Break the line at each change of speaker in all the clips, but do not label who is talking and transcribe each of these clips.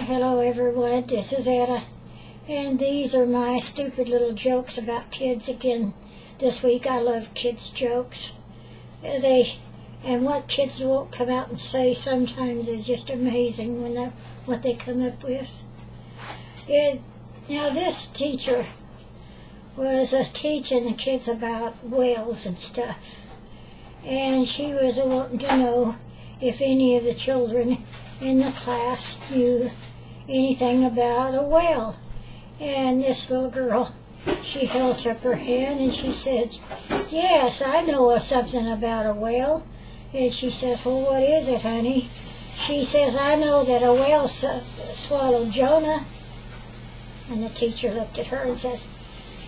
Hello everyone, this is Etta, and these are my stupid little jokes about kids again. This week I love kids' jokes. And what kids won't come out and say sometimes is just amazing when what they come up with. Now this teacher was teaching the kids about whales and stuff, and she was wanting to know if any of the children in the class knew anything about a whale. And this little girl, she held up her hand and she said, "Yes, I know something about a whale." And she says, "Well, what is it, honey?" She says, "I know that a whale swallowed Jonah." And the teacher looked at her and says,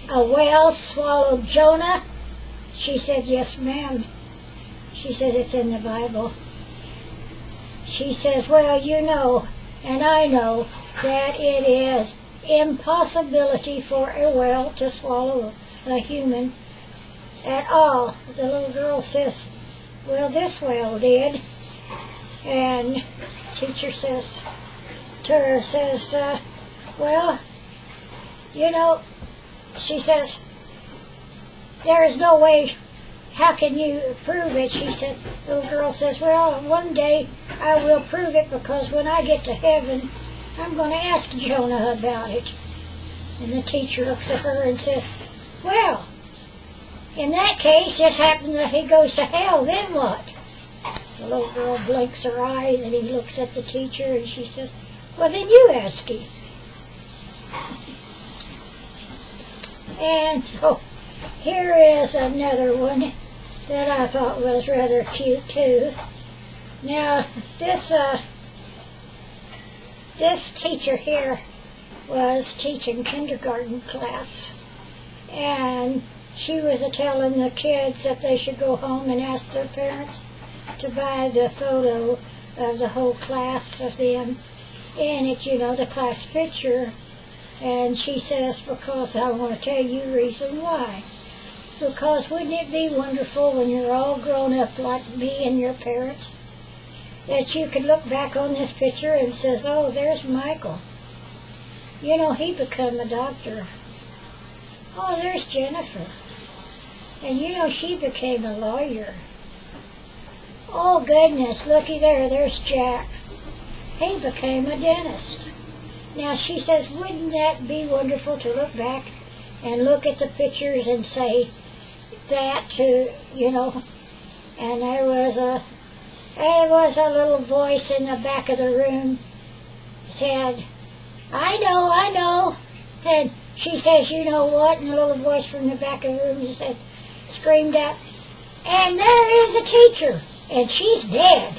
"A whale swallowed Jonah?" She said, "Yes, ma'am." She said, "It's in the Bible." She says, "Well, you know, and I know, that it is impossibility for a whale to swallow a human at all." The little girl says, "Well, this whale did." And teacher says to her, "Well, you know," she says, "there is no way. How can you prove it?" She said, the little girl says, "Well, one day I will prove it, because when I get to heaven, I'm going to ask Jonah about it." And the teacher looks at her and says, "Well, in that case, just happens that he goes to hell, then what?" The little girl blinks her eyes and he looks at the teacher and she says, "Well, then you ask him." And so here is another one that I thought was rather cute too. Now, this teacher here was teaching kindergarten class, and she was telling the kids that they should go home and ask their parents to buy the photo of the whole class of them in it, you know, the class picture. And she says, "Because I want to tell you the reason why. Because wouldn't it be wonderful when you're all grown up like me and your parents, that you could look back on this picture and says, oh, there's Michael. You know, he become a doctor. Oh, there's Jennifer. And you know, she became a lawyer. Oh, goodness, looky there, there's Jack. He became a dentist." Now, she says, wouldn't that be wonderful to look back and look at the pictures and say that to, you know? And there was a little voice in the back of the room said, I know. And she says, "You know what?" And the little voice from the back of the room screamed out, "And there is a teacher, and she's dead."